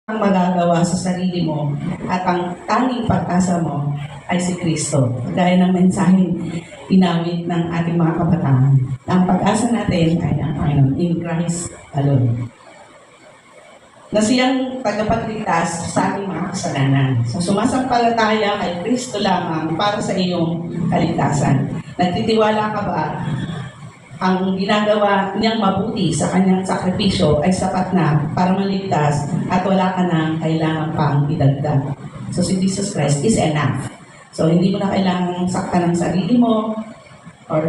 ang magagawa sa sarili mo at ang tanging pag-asa mo ay si Kristo. Gaya ng mensaheng inawit ng ating mga kabataan. Ang pag-asa natin ay ang Panginoon, in Christ alone. Na siyang tagapagligtas sa ating mga kasalanan. So sumasampalataya kay Kristo lamang para sa iyong kaligtasan. Nagtitiwala ka ba ang ginagawa niyang mabuti sa kanyang sakripisyo ay sapat na para maligtas at wala ka nang kailangan pang idagdag. So si Jesus Christ is enough. So hindi mo na kailangan saktan ng sarili mo or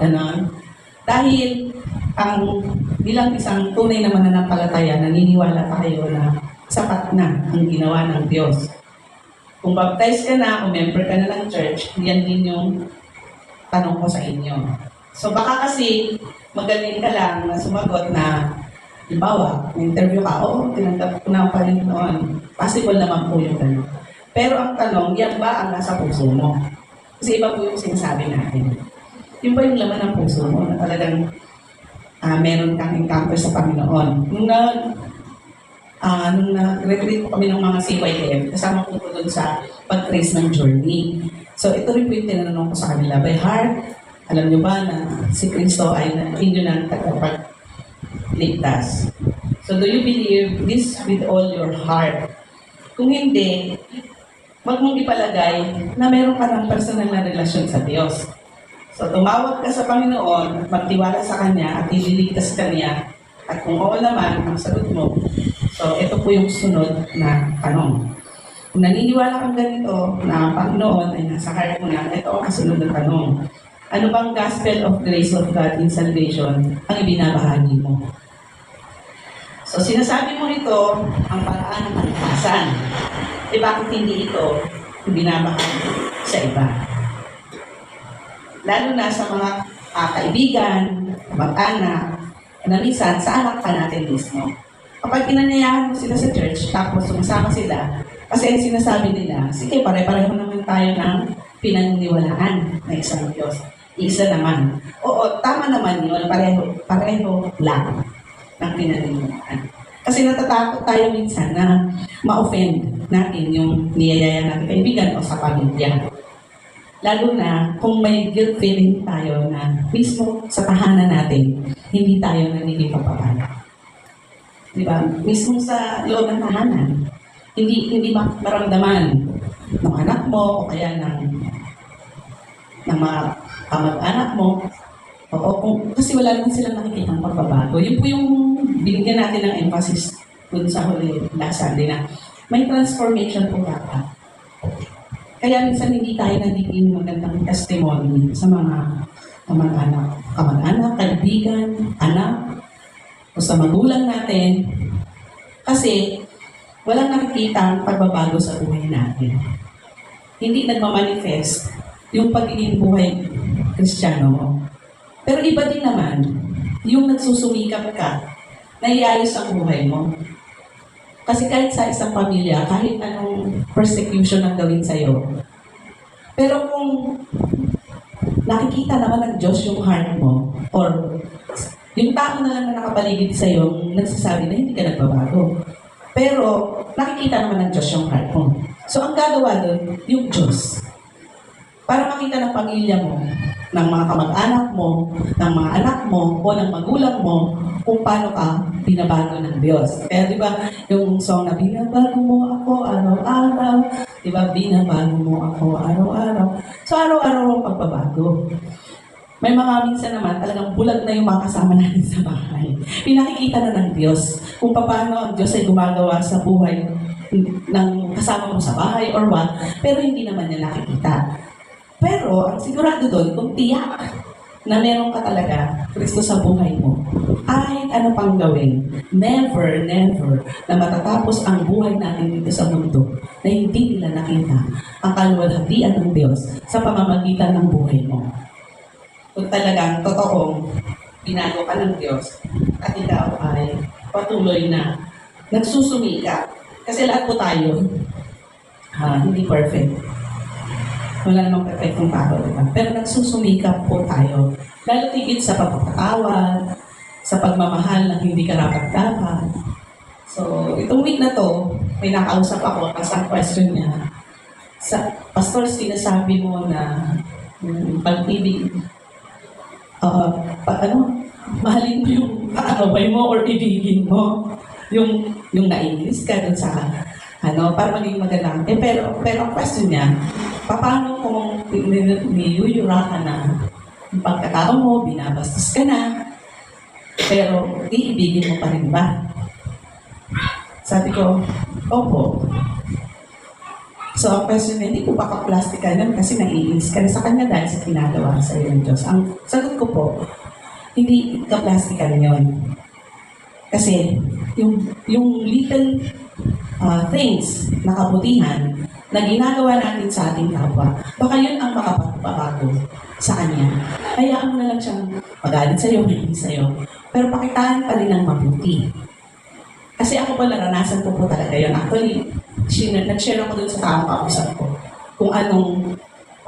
ganon. Dahil ang bilang isang tunay na mananampalataya, naniniwala tayo na sapat na ang ginawa ng Diyos. Kung baptize ka na, kung member ka na ng church, yan din yung tanong ko sa inyo. So baka kasi magaling ka lang na sumagot na, halimbawa, interview ka, oo, tinanggap ko na ang Panginoon. Possible naman po yung tanong. Pero ang tanong, yan ba ang nasa puso mo? Kasi iba po yung sinasabi natin. Yung ba yung laman ng puso mo na talagang meron kang encounter sa Panginoon? Nung nag-retreat po kami ng mga CYM, kasama po ko doon sa pag-trace ng journey. So ito rin po yung tinanong ko sa kanila. By heart, alam niyo ba na si Kristo ay inyo ng tagapagligtas? So do you believe this with all your heart? Kung hindi, wag mong ipalagay na meron ka ng personal na relasyon sa Diyos. So tumawag ka sa Panginoon at magtiwala sa Kanya at ililigtas ka niya. At kung oo naman ang sagot mo, so ito po yung sunod na tanong. Kung naniniwala kang ganito na Panginoon ay nasa heart mo na, ito ang kasunod na tanong. Ano bang gospel of grace of God in salvation ang ibinabahagi mo? So sinasabi mo ito ang paraan ng kaligtasan. E bakit hindi ito ibinabahagi sa iba? Lalo na sa mga kaibigan, mag-anak, na minsan sa anak pa natin mismo. Kapag inanayahan mo sila sa church, tapos sumasama sila, kasi ang sinasabi nila, sige, pare-pareho naman tayo ng pinaniniwalaan na isang Diyos. Isa naman. Oo, tama naman yun. Pareho lang ng pinaniniwalaan. Kasi natatakot tayo minsan na ma-offend natin yung niyayaya natin kaibigan o sa pamilya. Lalo na kung may guilt feeling tayo na mismo sa tahanan natin, hindi tayo naninipapahala. Diba? Mismo sa loob ng tahanan, hindi maramdaman ng anak mo o kaya ng mga kamag-anak mo. Kasi wala naman silang nakikita ng pagbabago. Yun po yung binigyan natin ng emphasis dun sa huli last Sunday na may transformation po dapat. Kaya minsan hindi tayo nagiging magandang testimony sa mga kamag-anak, kaibigan, anak, o sa magulang natin. Kasi walang nakikita ang pagbabago sa buhay natin. Hindi nagmamanifest yung pagiging buhay Kristiyano mo. Pero iba din naman, yung nagsusumikap ka, na iayos ang buhay mo. Kasi kahit sa isang pamilya, kahit anong persecution ang gawin sa'yo, pero kung nakikita naman ng Diyos yung heart mo, or yung tao na lang na nakapaligid sa'yo, nagsasabi na hindi ka nagbabago. Pero nakikita naman ng Diyos yung heart mo. So ang gagawa doon, yung Diyos. Para makita ng pamilya mo, ng mga kamag-anak mo, ng mga anak mo, o ng magulang mo, kung paano ka binabago ng Diyos. Kaya di ba, yung song na binabago mo ako araw-araw, di ba, binabago mo ako araw-araw. So araw-araw ang pagbabago. May mga minsan naman, talagang bulag na yung mga kasama natin sa bahay. Pinakikita na ng Diyos kung paano ang Diyos ay gumagawa sa buhay ng kasama mo sa bahay or what, pero hindi naman niya nakikita. Pero, ang sigurado doon, kung tiyak na meron ka talaga Kristo sa buhay mo, kahit ano pang gawin, never na matatapos ang buhay natin dito sa mundo na hindi nila nakita ang kaluwalhatian ng Diyos sa pamamagitan ng buhay mo. Kung talagang totoong binago ka ng Diyos at ikaw ay patuloy na nagsusumikap. Kasi lahat po tayo, hindi perfect. Wala namang perfectong tao, diba? Pero nagsusumikap po tayo. Lalo tigit sa pagpapatawad, sa pagmamahal na hindi karapat-dapat, So, itong week na to, may nakausap ako, tapos ang question niya, Pastor, sinasabi mo na pag-ibig, mahalin mo yung kaaway mo or ibigin mo. Yung naiinis ka dun sa, para maging magalang. Pero ang question niya, paano kung niyuyura ka na yung pagkatao mo, binabastos ka na, pero iibigin mo pa rin ba? Sabi ko, opo. So, ang question niya, hindi ko baka plastic ka nun kasi naiinis ka na sa kanya dahil sa ginagawa sa iyo ng Diyos. Ang sagot ko po, hindi ka plastic ka yun. Kasi, yung little things na kabutihan na ginagawa natin sa ating kapwa, baka yun ang makapagpabago sa kanya. Hayaan mo na lang siyang magalit sa'yo, hindi sa'yo. Pero pakitaan pa rin ang mabuti. Kasi ako po, naranasan ko po talaga yun. Actually, nag-share ako dun sa taong kausap ko. Kung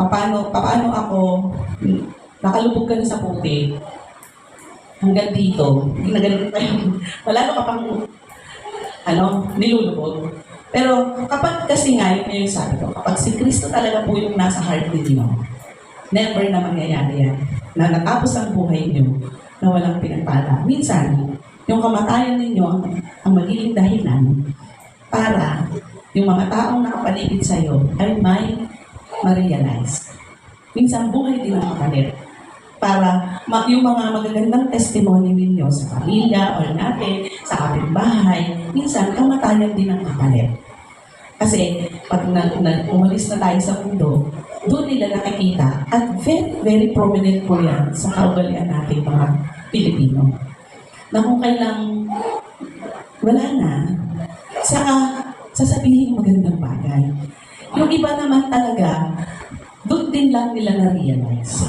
paano ako nakalubog ka na sa puti hanggang dito. Ginagalit pa yun. Wala ka pang nilulubog. Pero kapag kasi nga, yun yung sabi ko, kapag si Kristo talaga po yung nasa heart ninyo, never na mangyayari yan. Na natapos ang buhay niyo na walang pinagpala. Minsan, yung kamatayan ninyo ang magiging dahilan para yung mga taong nakapaligid sa'yo ay may ma-realize. Minsan, buhay din ang kapalit. Para yung mga magagandang testimony ninyo sa pamilya or natin, sa kapitbahay, minsan, kamatayan din ang kapalit. Kasi, pag umalis na tayo sa mundo, doon nila nakikita at very, very prominent po yan sa kaugalian natin mga Pilipino. Na kung kailang wala na, saka sasabihin magandang bagay. Yung iba naman talaga, doon din lang nila na-realize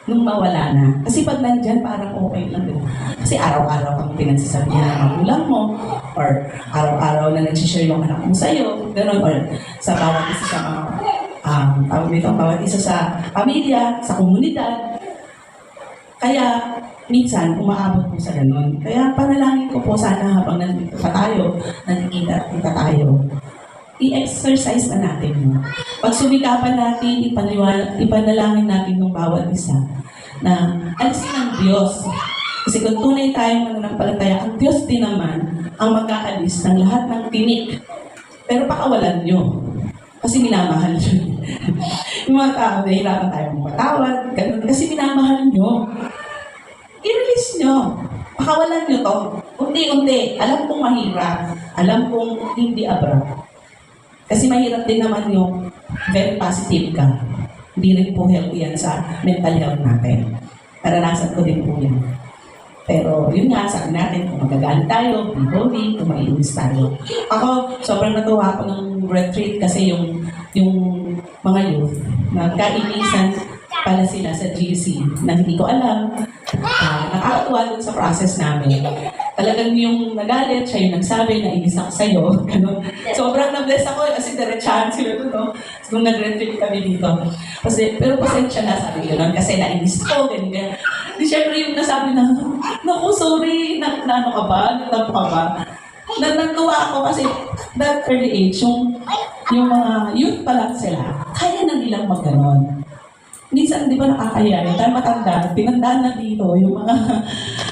nung mawala na. Kasi pag nandyan, parang okay lang din. Kasi araw-araw kang pinagsasabihan ng magulang mo, or araw-araw na nagsishare yung anak mo sa'yo, gano'n, or sa bawat isa sa bawat isa sa pamilya, sa komunidad. Kaya, minsan, umaabot po sa ganun. Kaya panalangin ko po sana habang nandito pa tayo, nagkikita tayo, i-exercise na natin mo. Pag sumikapan natin, ipanalangin natin ng bawat isa na alisin ang Diyos. Kasi kung tunay tayong mananampalataya, ang Diyos din naman ang mag-aalis ng lahat ng tinik. Pero pakawalan nyo. Kasi minamahal nyo. Yung mga tao, nahirapan tayo magpatawad, ganun. Kasi minamahal nyo. I-release nyo. Pakawalan nyo to. Unti-unti. Alam kong mahirap. Alam kong hindi abrupt. Kasi mahirap din naman yung very positive ka. Hindi rin po healthy yan sa mental health natin. Naranasan ko din po yan. Pero yun nga, sabi natin, kung magagalit tayo, be holy, kung maiinis tayo. Ako, sobrang natuwa ako ng retreat kasi yung mga youth, nagkainisan pala sila sa GC na hindi ko alam. Nakakatuwa dun sa process namin. Talagang yung nagalit, siya yung nagsabi na inis ako sa'yo. Sobrang na-bless ako kasi diretsahan sila doon. No? Nung nag-retreat kami dito. Pero pasensya na sabi yun kasi nainis ko. Ganyan. Di syempre yung nasabi na, naku, sorry, ano ka ba? Nagtampo ka ba? Natuwa ako kasi that early age, yung mga youth pa lang sila, kaya na nilang mag-ganon. Minsan, di ba nakakaya? Tayo matanda, tinandaan na dito yung mga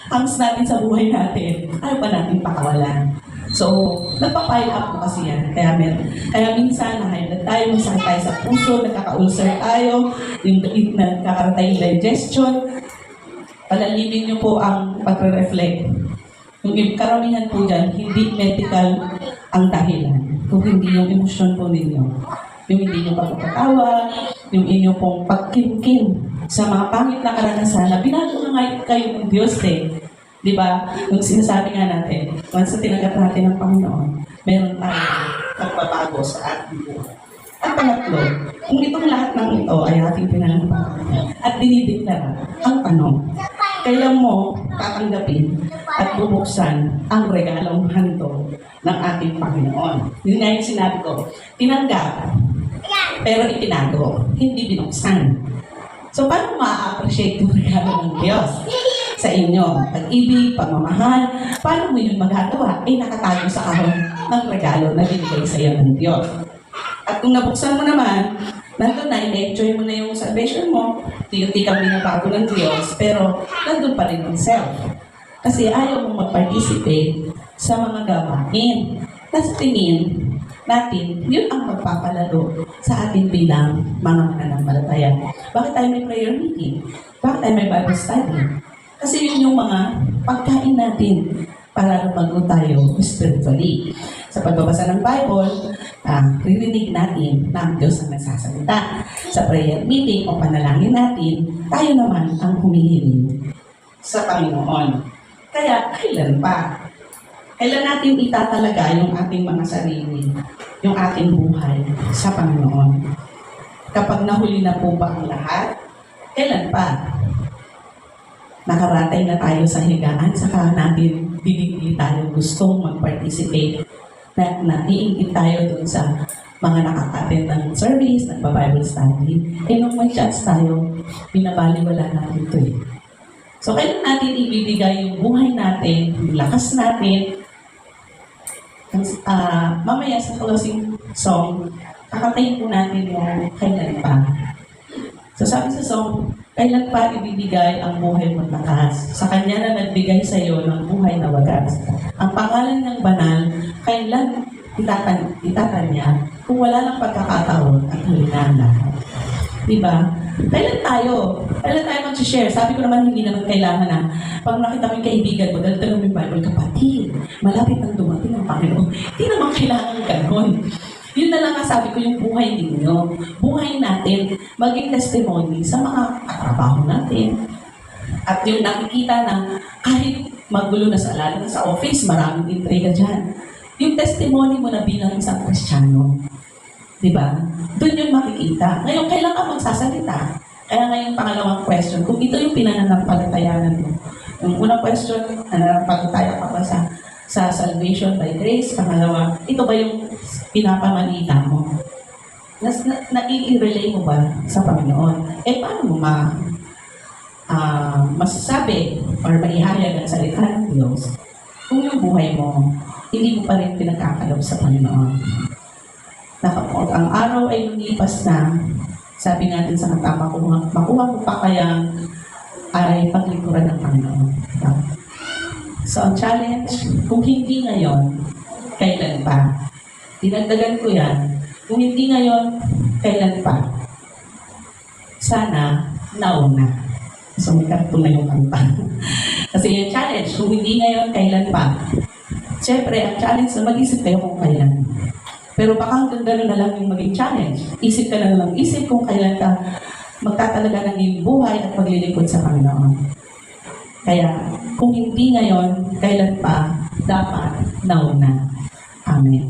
hangs natin sa buhay natin. Ayaw pa natin pakawalan. So, nagpa-pile up po kasi yan. Kaya minsan, na-high blood tayo, masakit tayo sa puso, nagkaka-ulcer tayo, yung nagkakaroon tayong digestion. Palalimin niyo po ang pagre-reflect. Yung karamihan po dyan, hindi medical ang dahilan. Kung hindi yung emosyon po ninyo. Yung hindi nyo pagkakatawa, yung inyo pong pagkimkim sa mga pangit na karanasan na binago nga kayo ng Diyos eh. Di ba? Yung sinasabi nga natin, once na tinanggap natin ng Panginoon, meron tayong pagbabago sa ating buhay. At pangatlo, kung itong lahat ng ito ay ating pinanampalataya at dinideklara, ang tanong, kailan mo tatanggapin at bubuksan ang regalong handog ng ating Panginoon? Yun nga yung sinabi ko, tinanggap, pero itinago, hindi binuksan. So, paano ma-appreciate yung regalo ng Diyos? sa inyo. Pag-ibig, pagmamahal, paano mo yun magagawa? Nakatago sa kahon ng regalo na binigay sa iyo ng Diyos. At kung nabuksan mo naman, nandun na, i-enjoy mo na yung salvation mo, tiyuti kang binabago ng Diyos, pero nandun pa rin ang self. Kasi ayaw mong mag-participate sa mga gawain na sa tingin natin, yun ang magpapalaro sa atin bilang mga mananampalataya. Bakit tayo may prayer meeting? Bakit tayo may Bible study? Kasi yun yung mga pagkain natin para lumago tayo spiritually. Sa pagbabasa ng Bible, ririnig natin na ang Diyos ang nagsasalita. Sa prayer meeting o panalangin natin, tayo naman ang humihiling sa Panginoon. Kaya, kailan pa? Kailan natin itatalaga yung ating mga sarili, yung ating buhay sa Panginoon? Kapag nahuli na po ba ang lahat? Kailan pa? Nakaratay na tayo sa higaan, saka natin bibigli tayo gustong mag-participate. Naiingit tayo dun sa mga nakaka-attend ng service, nagpa-Bible study. Nung may chance tayo, binabaliwala natin ito eh. So, kailan natin ibibigay yung buhay natin, yung lakas natin. Mamaya sa closing song, kakatayin po natin yung kailan pa. So, sabi sa song, kailan pa ibibigay ang buhay mong lakas? Sa Kanya na nagbigay sa iyo ng buhay na wagas. Ang pangalan ng banal, kailan itatanya kung wala ng pagkakataon at hulinaan lahat. Diba? Kailan tayo mag-share? Sabi ko naman, hindi naman kailangan na pag nakita mo yung kaibigan mo, dahil tanong yung Bible, kapatid, malapit nang dumating ang Panginoon. Hindi naman kailangan ganon. Yun na lang ang sabi ko, yung buhay ninyo. Buhay natin, maging testimony sa mga katrabaho natin. At yung nakikita na kahit magulo na lalo na sa office, maraming intriga dyan. Yung testimony mo na bilang isang Kristiyano. Diba? Doon yung makikita. Ngayon, kailan ka magsasalita? Kaya ngayon, pangalawang question, kung ito yung pinananampalatayanan mo. Yung unang question, nananampalataya ka ba sa salvation by grace? Pangalawa, ito ba yung pinapamanita mo? Nai-relay mo ba sa Panginoon? Paano mo masasabi or maihayag ang salita ng Diyos kung yung buhay mo, hindi mo pa rin pinagkakalob sa Panginoon? Nakapag ang araw ay lumipas na, sabi natin sa kanta, makuha mo pa kaya ay paglikuran ng Panginoon. So, ang challenge, kung hindi ngayon, kailan pa? Dinagdagan ko yan. Kung hindi ngayon, kailan pa? Sana, nauna. So, may karton na yung kanta. Kasi yung challenge, kung hindi ngayon, kailan pa? Siyempre, ang challenge na mag-isip kayo kung kailan. Pero baka hanggang gano'n na lang yung maging challenge. Isip ka na lang isip kung kailan ka magtatalaga ng iyong buhay at maglilingkod sa Panginoon. Kaya, kung hindi ngayon, kailan pa, dapat nauna. Amen.